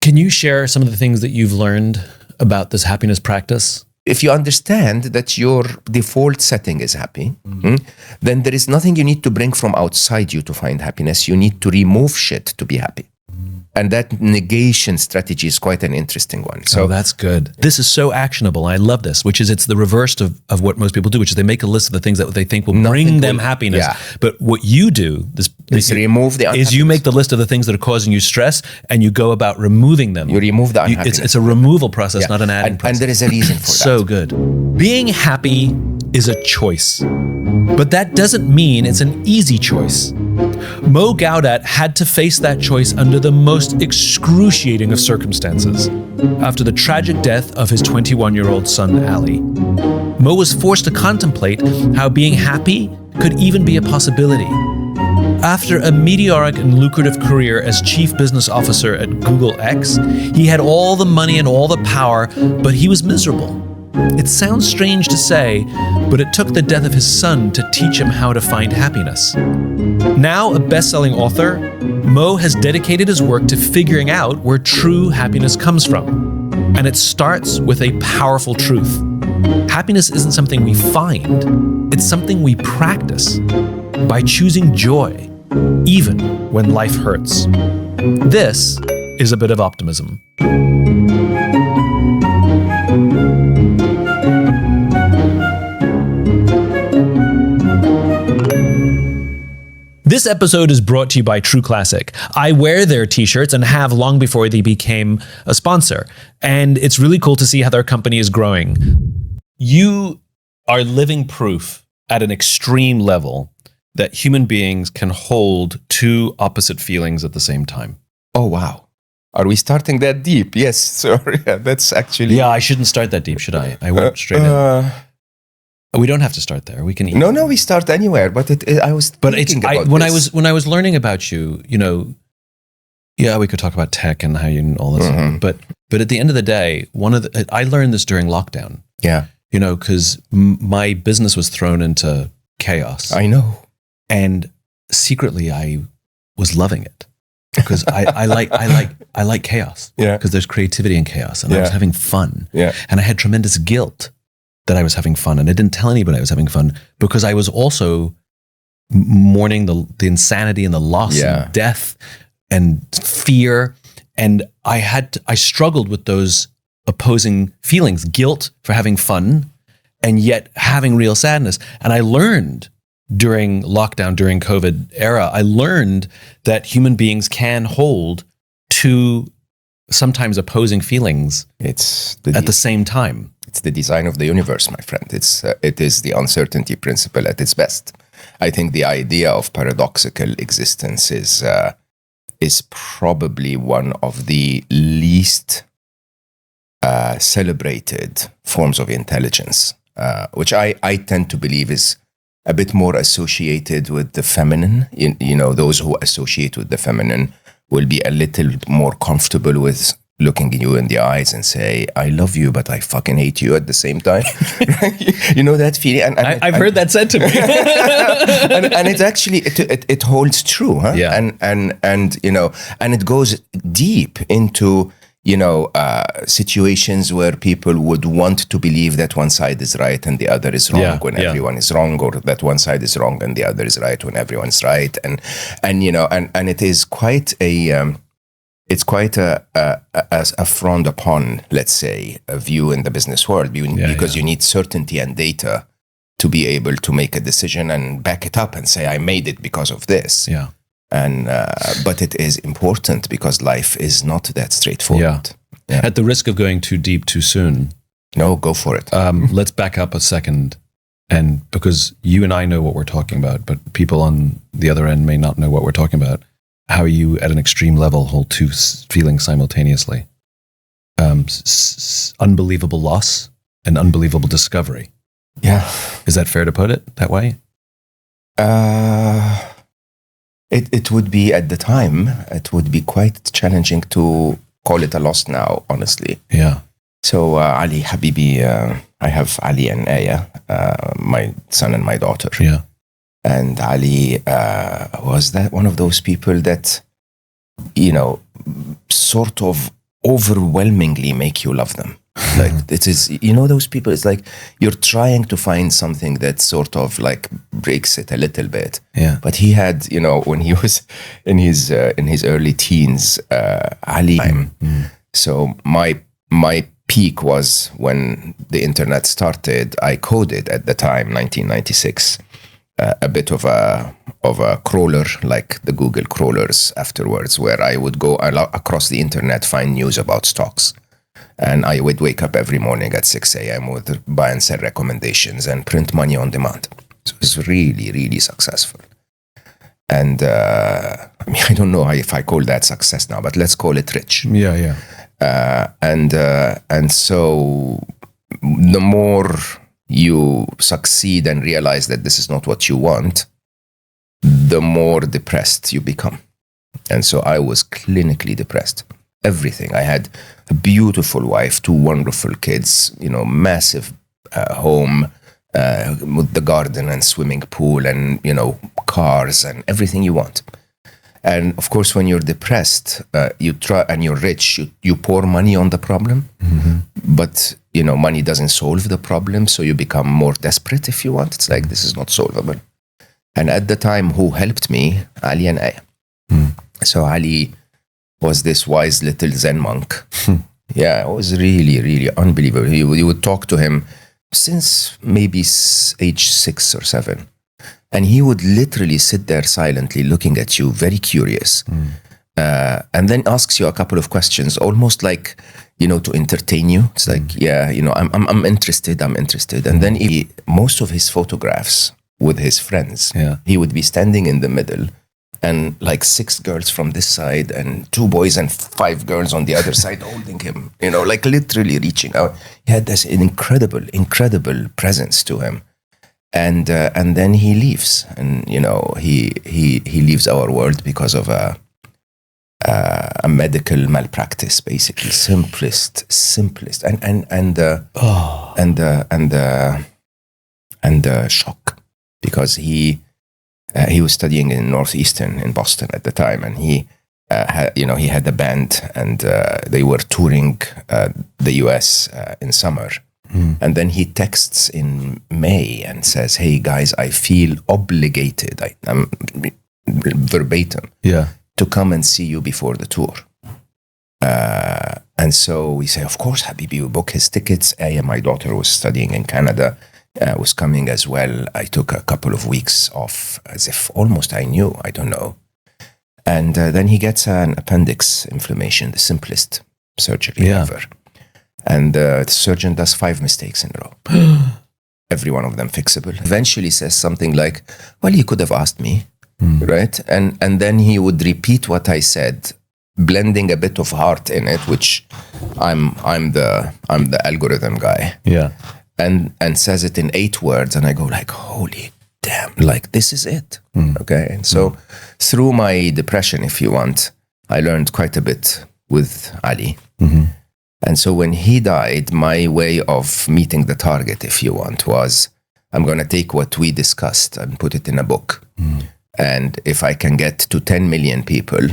Can you share some of the things that you've learned about this happiness practice? If you understand that your default setting is happy, then there is nothing you need to bring from outside you to find happiness. You need to remove shit to be happy. And that negation strategy is quite an interesting one. So that's good. This is so actionable. I love this, which is it's the reverse of what most people do, which is they make a list of the things that they think will bring them happiness. Yeah. But what you do remove the unhappiness. Is you make the list of the things that are causing you stress and you go about removing them. You remove the unhappiness. It's a removal process, not an adding process. And there is a reason for that. So good. Being happy is a choice, but that doesn't mean it's an easy choice. Mo Gaudat had to face that choice under the most excruciating of circumstances. After the tragic death of his 21-year-old son, Ali, Mo was forced to contemplate how being happy could even be a possibility. After a meteoric and lucrative career as chief business officer at Google X, he had all the money and all the power, but he was miserable. It sounds strange to say, but it took the death of his son to teach him how to find happiness. Now a best-selling author, Mo has dedicated his work to figuring out where true happiness comes from. And it starts with a powerful truth. Happiness isn't something we find, it's something we practice by choosing joy, even when life hurts. This is a bit of optimism. This episode is brought to you by True Classic. I wear their t-shirts and have long before they became a sponsor. And it's really cool to see how their company is growing. You are living proof at an extreme level that human beings can hold two opposite feelings at the same time. Oh, wow. Are we starting that deep? Yes, sorry. That's actually... Yeah, I shouldn't start that deep, should I? I went straight in. We don't have to start there. We can. No, we start anywhere. But I was. But when I was learning about you, yeah, we could talk about tech and how you and all this. Mm-hmm. But at the end of the day, I learned this during lockdown. Yeah. Because my business was thrown into chaos. I know. And secretly, I was loving it because I like chaos. Yeah. Because there's creativity in chaos, and I was having fun. Yeah. And I had tremendous guilt that I was having fun, and I didn't tell anybody I was having fun because I was also mourning the insanity and the loss and death and fear, and I struggled with those opposing feelings, guilt for having fun and yet having real sadness. And I learned during lockdown, during COVID era, I learned that human beings can hold two sometimes opposing feelings at the same time. It's the design of the universe, my friend. It is the uncertainty principle at its best. I think the idea of paradoxical existence is probably one of the least celebrated forms of intelligence, which I tend to believe is a bit more associated with the feminine. Those who associate with the feminine will be a little more comfortable with looking you in the eyes and say, I love you, but I fucking hate you at the same time. You know that feeling? And I've heard that said to me. and it's actually, it holds true. Huh? Yeah. And it goes deep into, situations where people would want to believe that one side is right and the other is wrong when everyone is wrong, or that one side is wrong and the other is right when everyone's right. And it is quite a frowned upon, let's say, a view in the business world because you need certainty and data to be able to make a decision and back it up and say, I made it because of this. Yeah. And but it is important because life is not that straightforward. Yeah. At the risk of going too deep too soon. No, go for it. Let's back up a second. And because you and I know what we're talking about, but people on the other end may not know what we're talking about. How you, at an extreme level, hold two feelings simultaneously. Unbelievable loss and unbelievable discovery. Yeah. Is that fair to put it that way? It would be, at the time, it would be quite challenging to call it a loss now, honestly. Yeah. So Ali, Habibi, I have Ali and Aya, my son and my daughter. Yeah. And Ali was that one of those people that, sort of overwhelmingly make you love them. Like it is, those people, it's like you're trying to find something that sort of like breaks it a little bit. Yeah. But he had, when he was in his early teens, Ali. So my peak was when the internet started. I coded at the time, 1996, a bit of a crawler, like the Google crawlers afterwards, where I would go across the internet, find news about stocks. And I would wake up every morning at 6 a.m. with buy and sell recommendations and print money on demand. So it was really, really successful. And I don't know if I call that success now, but let's call it rich. Yeah. And so the more you succeed and realize that this is not what you want, the more depressed you become. And so I was clinically depressed. Everything. I had a beautiful wife, 2 wonderful kids, massive home with the garden and swimming pool and, cars and everything you want. And of course, when you're depressed, you try and you're rich, you pour money on the problem, but, money doesn't solve the problem. So you become more desperate if you want. It's like, this is not solvable. And at the time, who helped me? Ali and I. So Ali was this wise little Zen monk. Yeah, it was really, really unbelievable. You would talk to him since maybe age 6 or 7. And he would literally sit there silently looking at you, very curious. And then asks you a couple of questions, almost like, to entertain you. It's like, I'm interested. And then most of his photographs with his friends, he would be standing in the middle, and like 6 girls from this side and 2 boys and 5 girls on the other side holding him, like literally reaching out. He had this incredible presence to him. And then he leaves, and he leaves our world because of a medical malpractice, basically. Simplest, and shock, because he was studying in Northeastern in Boston at the time, and he had a band, and they were touring the US in summer. And then he texts in May and says, "Hey guys, I feel obligated, I'm verbatim, to come and see you before the tour." And so we say, "Of course, Habibi." We book his tickets. My daughter was studying in Canada, was coming as well. I took a couple of weeks off, as if almost I knew, I don't know. And then he gets an appendix inflammation, the simplest surgery ever. And the surgeon does 5 mistakes in a row. Every one of them fixable. Eventually says something like, "Well, you could have asked me," right? And then he would repeat what I said, blending a bit of heart in it, which I'm the algorithm guy. Yeah. And says it in 8 words, and I go like, "Holy damn, like this is it." Okay. And so through my depression, if you want, I learned quite a bit with Ali. And so when he died, my way of meeting the target, if you want, was I'm going to take what we discussed and put it in a book. And if I can get to 10 million people,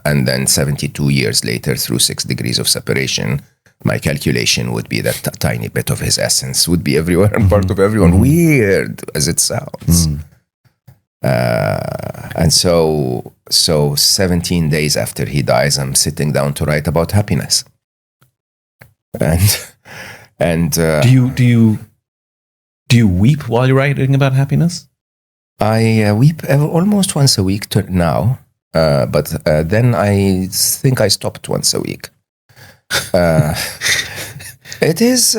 and then 72 years later, through 6 degrees of separation, my calculation would be that a tiny bit of his essence would be everywhere and part of everyone. Weird as it sounds. And so 17 days after he dies, I'm sitting down to write about happiness. And do you weep while you're writing about happiness? I weep almost once a week now, but then I think I stopped once a week. It's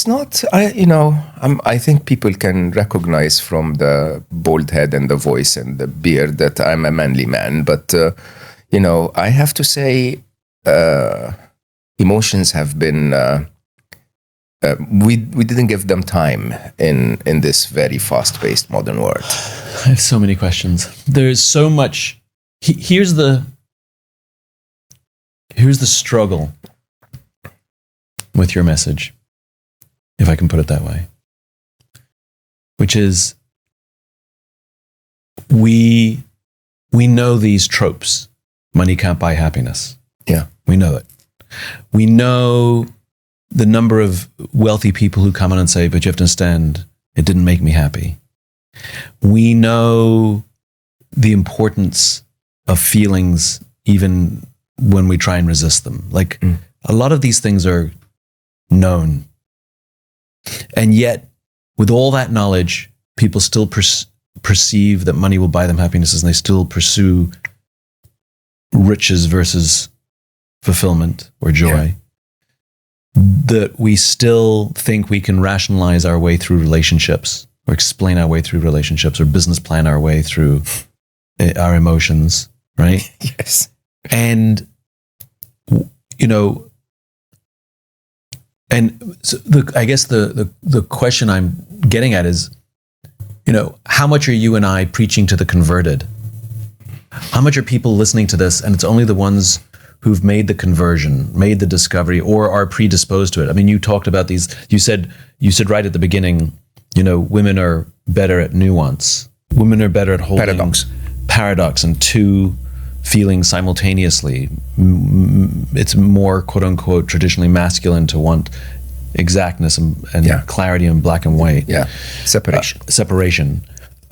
not. I think people can recognize from the bald head and the voice and the beard that I'm a manly man. But I have to say, emotions have been. We didn't give them time in this very fast-paced modern world. I have so many questions. There's so much. Here's the struggle with your message, if I can put it that way, which is we know these tropes. Money can't buy happiness. Yeah, we know it. We know the number of wealthy people who come in and say, but you have to understand, it didn't make me happy. We know the importance of feelings even when we try and resist them. Like a lot of these things are known. And yet, with all that knowledge, people still perceive that money will buy them happiness, and they still pursue riches versus fulfillment or joy. Yeah. That we still think we can rationalize our way through relationships, or explain our way through relationships, or business plan our way through our emotions, right? Yes. And, you know, and so I guess the question I'm getting at is, you know, how much are you and I preaching to the converted? How much are people listening to this, and it's only the ones who've made the conversion, made the discovery, or are predisposed to it? I mean, you talked about these. You said right at the beginning, you know, women are better at nuance. Women are better at holding paradox and two feelings simultaneously. It's more quote unquote traditionally masculine to want exactness and clarity in black and white. Yeah, separation. Separation.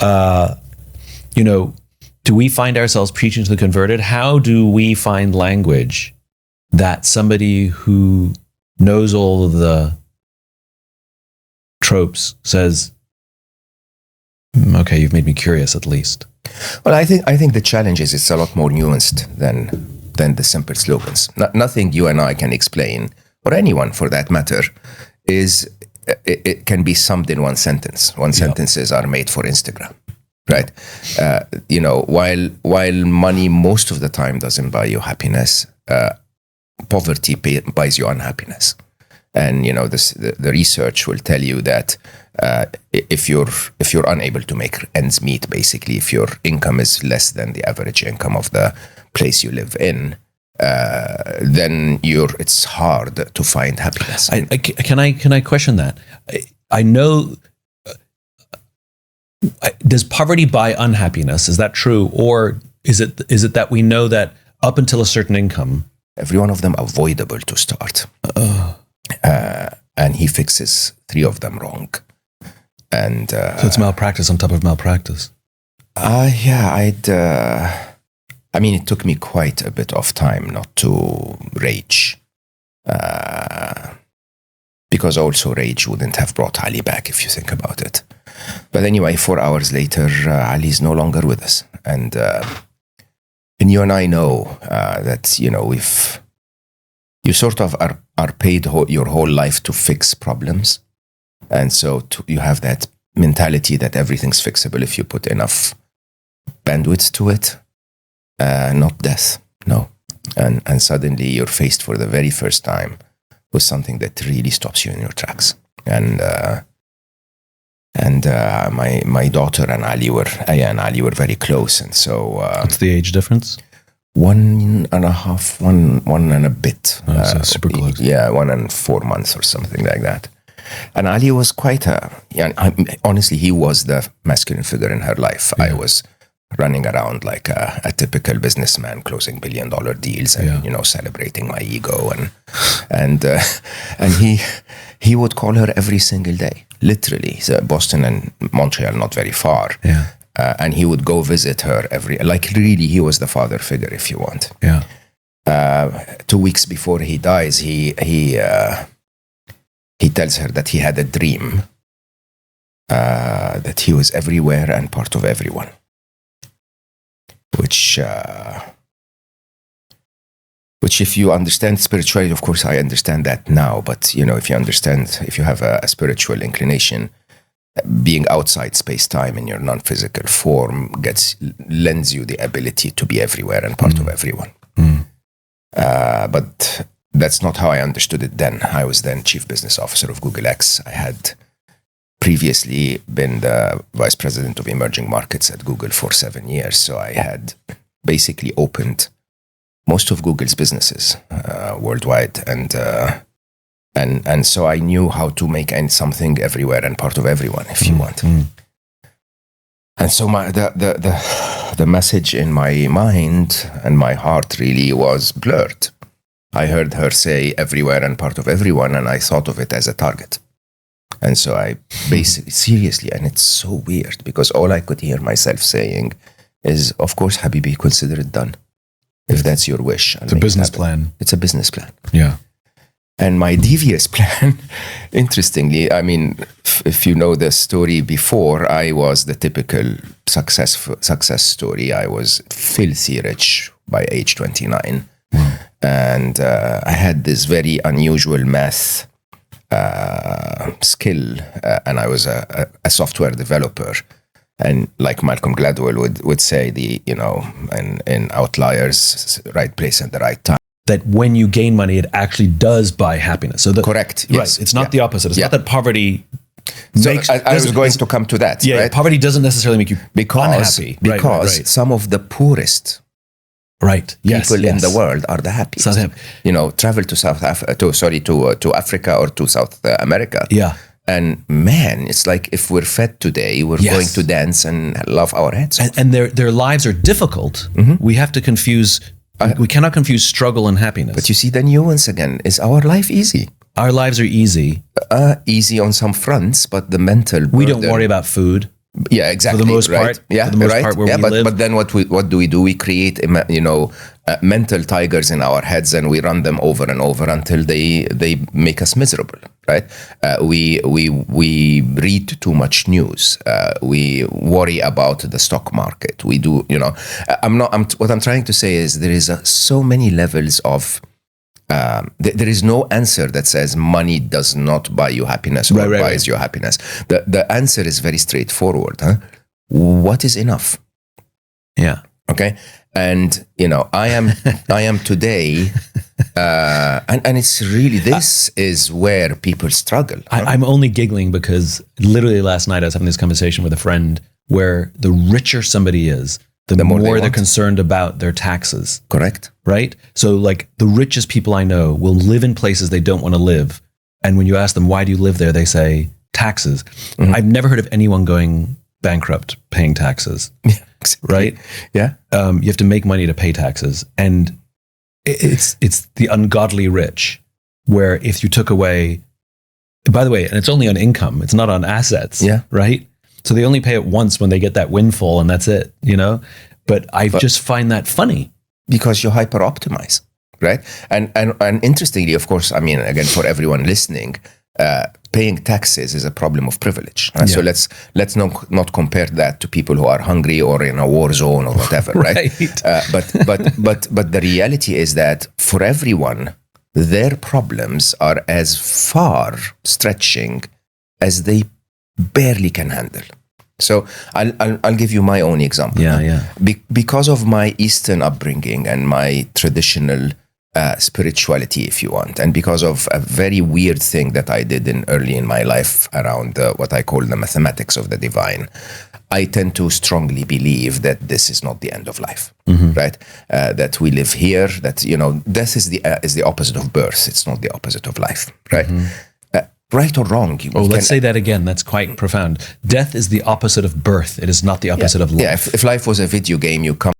You know, do we find ourselves preaching to the converted? How do we find language that somebody who knows all of the tropes says, okay, you've made me curious at least? Well, I think the challenge is it's a lot more nuanced than the simple slogans. Nothing you and I can explain, or anyone for that matter, is it can be summed in one sentence. Sentences are made for Instagram, right? You know, while money most of the time doesn't buy you happiness, poverty buys you unhappiness. And you know, the research will tell you that if you're unable to make ends meet, basically, if your income is less than the average income of the place you live in, then it's hard to find happiness. Can I question that? I know. Does poverty buy unhappiness? Is that true, or is it that we know that up until a certain income, every one of them avoidable to start? And he fixes 3 of them wrong. And so it's malpractice on top of malpractice. I mean, it took me quite a bit of time not to rage, because also rage wouldn't have brought Ali back if you think about it. But anyway, 4 hours later, Ali's no longer with us, and you and I know that, you know, you sort of are paid your whole life to fix problems. And so you have that mentality that everything's fixable if you put enough bandwidth to it. Not death, no. And suddenly you're faced for the very first time with something that really stops you in your tracks. And my daughter and Ali were very close. And so... What's the age difference? 1.5, one and a bit. So super close. Yeah, 1 and 4 months or something like that. And Ali was honestly, he was the masculine figure in her life. Yeah. I was running around like a typical businessman, closing $1 billion deals and, you know, celebrating my ego. And he would call her every single day, literally. So Boston and Montreal, not very far. Yeah. And he would go visit her really, he was the father figure, if you want. Yeah. 2 weeks before he dies, he tells her that he had a dream, that he was everywhere and part of everyone. Which if you understand spirituality, of course, I understand that now. But, you know, if you have a spiritual inclination, being outside space-time in your non-physical form lends you the ability to be everywhere and part of everyone. But that's not how I understood it then. I was then chief business officer of Google X. I had previously been the vice president of emerging markets at Google for 7 years. So I had basically opened most of Google's businesses worldwide. And so I knew how to make something everywhere and part of everyone, if you want. And so the message in my mind and my heart really was blurred. I heard her say everywhere and part of everyone, and I thought of it as a target. And so I basically, seriously, and it's so weird because all I could hear myself saying is, of course, Habibi, consider it done. If that's your wish. It's a business plan. It's a business plan. Yeah. And my devious plan, interestingly, I mean, if you know the story before, I was the typical success story. I was filthy rich by age 29. And I had this very unusual math skill, and I was a software developer. And like Malcolm Gladwell would say, in Outliers, right place at the right time. That when you gain money, it actually does buy happiness. So correct. Right. Yes. It's not the opposite. It's not that poverty makes... I was going to come to that. Yeah, right? Poverty doesn't necessarily make you unhappy. Because some of the poorest people in the world are the happiest. Travel to to Africa or to South America. Yeah. And man, it's like if we're fed today, we're going to dance and love our heads off. And their lives are difficult. Mm-hmm. We have to confuse... we cannot confuse struggle and happiness. But you see the nuance again. Is our life easy? Our lives are easy. Easy on some fronts, but the mental burden. We don't worry about food. Yeah, exactly. For the most part. Yeah, for the most part where we live. But then what do? We create, mental tigers in our heads, and we run them over and over until they make us miserable, right? We read too much news. We worry about the stock market. We do, what I'm trying to say is there is so many levels of. There is no answer that says money does not buy you happiness or buys you happiness. The answer is very straightforward. What is enough? Yeah. Okay. And I am today, and it's really this is where people struggle. I'm only giggling because literally last night I was having this conversation with a friend where the richer somebody is, the more they're concerned about their taxes. Correct. Right? So like the richest people I know will live in places they don't want to live. And when you ask them, why do you live there? They say taxes. Mm-hmm. I've never heard of anyone going bankrupt paying taxes. Yeah, exactly. Right? Yeah. You have to make money to pay taxes. And it's the ungodly rich where if you took away, by the way, and it's only on income, it's not on assets. Yeah. Right? So they only pay it once when they get that windfall and that's it, But I just find that funny. Because you hyper optimize, right? And interestingly, of course, I mean, again, for everyone listening, paying taxes is a problem of privilege. So let's not compare that to people who are hungry or in a war zone or whatever, right? But the reality is that for everyone, their problems are as far stretching as they barely can handle. So I'll give you my own example. Because of my Eastern upbringing and my traditional spirituality, if you want, and because of a very weird thing that I did early in my life around what I call the mathematics of the divine, I tend to strongly believe that this is not the end of life, right? That we live here. That death is the opposite of birth. It's not the opposite of life, right? Mm-hmm. Right or wrong? Let's say that again. That's quite profound. Death is the opposite of birth. It is not the opposite of life. Yeah, if life was a video game, you come